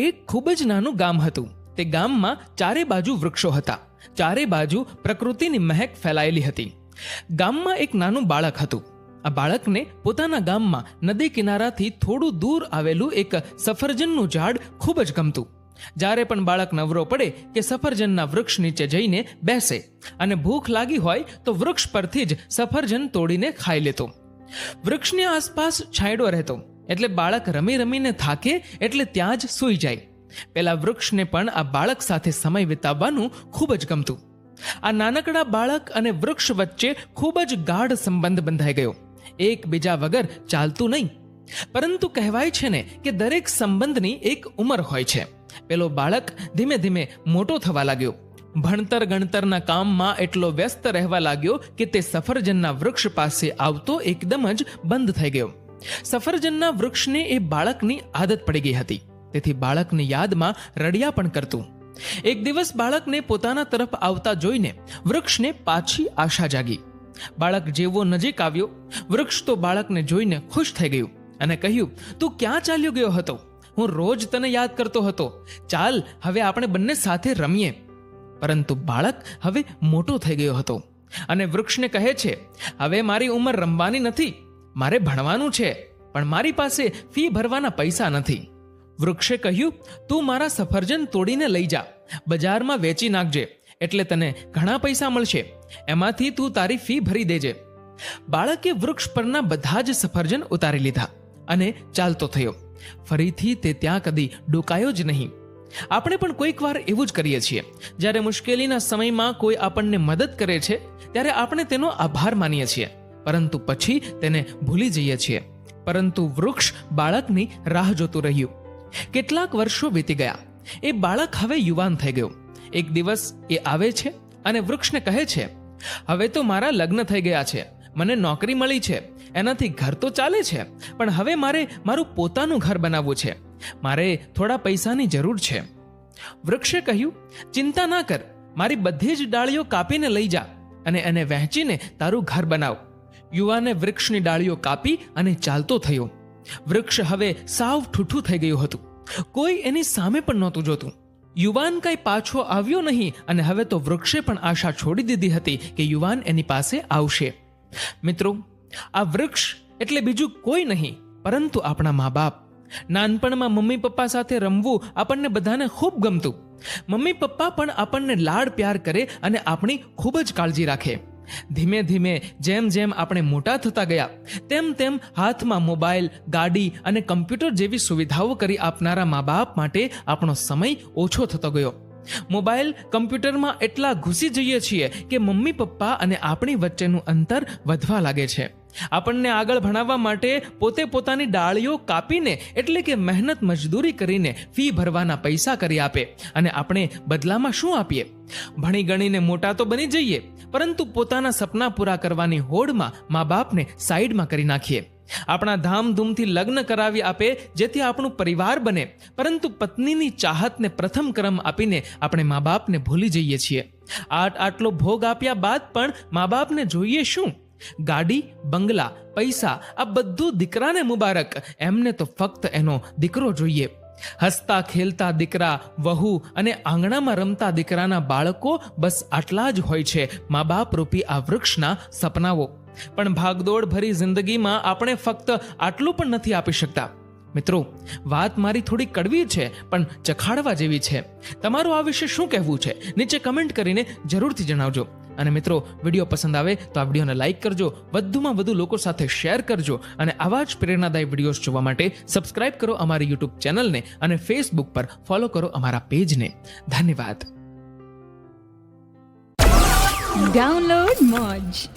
એક ખૂબ જ નાનું ગામ હતું. તે ગામમાં ચારે બાજુ વૃક્ષો હતા. ચારે બાજુ પ્રકૃતિની મહેક ફેલાયેલી હતી. ગામમાં એક નાનું બાળક હતું. આ બાળકને પોતાના ગામમાં નદી કિનારાથી થોડું દૂર આવેલું એક સફરજનનું ઝાડ ખૂબ જ ગમતું. જ્યારે પણ બાળક નવરો પડે કે સફરજનના વૃક્ષ નીચે જઈને બેસે અને ભૂખ લાગી હોય તો વૃક્ષ પરથી જ સફરજન તોડીને ખાઈ લેતો. વૃક્ષની આસપાસ છાંયડો રહેતો, એટલે બાળક રમી રમીને થાકે એટલે ત્યાં જ સૂઈ જાય. પેલા વૃક્ષને પણ આ બાળક સાથે સમય વિતાવવાનું ખૂબ જ ગમતું. આ નાનકડા બાળક અને વૃક્ષ વચ્ચે ખૂબ જ ગાઢ સંબંધ બંધાઈ ગયો. એકબીજા વગર ચાલતું નહીં. પરંતુ કહેવાય છે ને કે દરેક સંબંધની એક ઉંમર હોય છે. પેલો બાળક ધીમે ધીમે મોટો થવા લાગ્યો. ભણતર ગણતરના કામમાં એટલો વ્યસ્ત રહેવા લાગ્યો કે તે સફરજનના વૃક્ષ પાસે આવતો એકદમ જ બંધ થઈ ગયો. સફરજનના વૃક્ષને એ બાળકની આદત પડી ગઈ હતી. તેથી બાળકની યાદમાં રડ્યા પણ કરતું. એક દિવસ બાળકને પોતાના તરફ આવતા જોઈને વૃક્ષને પાછી આશા જાગી. બાળક જેવો નજીક આવ્યો, વૃક્ષ તો બાળકને જોઈને ખુશ થઈ ગયું અને કહ્યું, તું ક્યાં ચાલ્યો ગયો હતો? હું રોજ તને યાદ કરતો હતો. ચાલ હવે આપણે બંને સાથે રમીએ. પરંતુ બાળક હવે મોટો થઈ ગયો હતો અને વૃક્ષને કહે છે, હવે મારી ઉંમર રમવાની નથી, મારે ભણવાનું છે, પણ મારી પાસે ફી ભરવાના પૈસા નથી. વૃક્ષે કહ્યું, તું મારા સફરજન તોડીને લઈ જા, બજારમાં વેચી નાખજે, એટલે તને ઘણા પૈસા મળશે. એમાંથી તું તારી ફી ભરી દેજે. બાળકે વૃક્ષ પરના બધા જ સફરજન ઉતારી લીધા અને ચાલતો થયો. ફરીથી તે ત્યાં કદી ડોકાયો જ નહીં. આપણે પણ કોઈક વાર એવું જ કરીએ છીએ. જ્યારે મુશ્કેલીના સમયમાં કોઈ આપણને મદદ કરે છે ત્યારે આપણે તેનો આભાર માનીએ છીએ, પરંતુ પછી તેને ભૂલી જઈએ છીએ. પરંતુ વૃક્ષ બાળકની રાહ જોતું રહ્યું. કેટલાક વર્ષો વીતી ગયા. એ બાળક હવે યુવાન થઈ ગયો. એક દિવસ એ આવે છે અને વૃક્ષને કહે છે, હવે તો મારા લગ્ન થઈ ગયા છે, મને નોકરી મળી છે, એનાથી ઘર તો ચાલે છે, પણ હવે મારે મારું પોતાનું ઘર બનાવવું છે. મારે થોડા પૈસાની જરૂર છે. વૃક્ષે કહ્યું, ચિંતા ના કર, મારી બધી જ ડાળીઓ કાપીને લઈ જા અને એને વહેંચીને તારું ઘર બનાવ. યુવાને વૃક્ષની ડાળીઓ કાપી અને ચાલતો થયો. વૃક્ષ હવે સાવ ઠૂઠું થઈ ગયું હતું. કોઈ એની સામે પણ નહોતું જોતું. યુવાન કઈ પાછો આવ્યો નહીં અને હવે તો વૃક્ષે પણ આશા છોડી દીધી હતી કે યુવાન એની પાસે આવશે. મિત્રો, આ વૃક્ષ એટલે બીજું કોઈ નહીં પરંતુ આપણા મા બાપ. નાનપણમાં મમ્મી પપ્પા સાથે રમવું આપણને બધાને ખૂબ ગમતું. મમ્મી પપ્પા પણ આપણને લાડ પ્યાર કરે અને આપણી ખૂબ જ કાળજી રાખે. ધીમે ધીમે જેમ જેમ આપણે મોટા થતા ગયા તેમ તેમ હાથમાં મોબાઈલ, ગાડી અને કમ્પ્યુટર જેવી સુવિધાઓ કરી આપનારા મા બાપ માટે આપણો સમય ઓછો થતો ગયો. મોબાઈલ, કમ્પ્યુટરમાં એટલા ઘૂસી જઈએ છીએ કે મમ્મી પપ્પા અને આપણી વચ્ચેનું અંતર વધવા લાગે છે. આપણને આગળ ભણાવવા માટે પોતે પોતાની ડાળીઓ કાપીને એટલે કે મહેનત મજદૂરી કરીને ફી ભરવાના પૈસા કરી આપે અને આપણે બદલામાં શું આપીએ? ભણી ગણીને મોટા તો બની જઈએ, પરંતુ પોતાના સપના પૂરા કરવાની હોડમાં મા બાપને સાઈડમાં કરી નાખીએ. આપણા ધામધૂમથી લગ્ન કરાવી આપે જેથી આપણું પરિવાર બને, પરંતુ પત્નીની ચાહતને પ્રથમ ક્રમ આપીને આપણે મા બાપને ભૂલી જઈએ છીએ. આટલો ભોગ આપ્યા બાદ પણ મા બાપને જોઈએ શું? ગાડી, બંગલા, પૈસા, આ બધું દીકરાને મુબારક, એમને તો ફક્ત એનો દીકરો જોઈએ. હસતા ખેલતા દીકરા, વહુ અને આંગણામાં રમતા દીકરાના બાળકો, બસ આટલા જ હોય છે મા બાપ રૂપી આ વૃક્ષના સપનાઓ. પણ ભાગદોડ ભરી જિંદગીમાં આપણે ફક્ત આટલું પણ નથી આપી શકતા. મિત્રો, વાત મારી થોડી કડવી છે પણ ચખાડવા જેવી છે. તમારું આ વિશે શું કહેવું છે? નીચે કમેન્ટ કરીને જરૂરથી જણાવજો. અને મિત્રો, વિડીયો પસંદ આવે તો આ વિડીયોને લાઈક કરજો, વધુમાં વધુ લોકો સાથે શેર કરજો અને આવા જ પ્રેરણાદાયી વિડીયોઝ જોવા માટે સબસ્ક્રાઇબ કરો અમારી યુટ્યુબ ચેનલને અને ફેસબુક પર ફોલો કરો અમારા પેજને. ધન્યવાદ. Download Moj.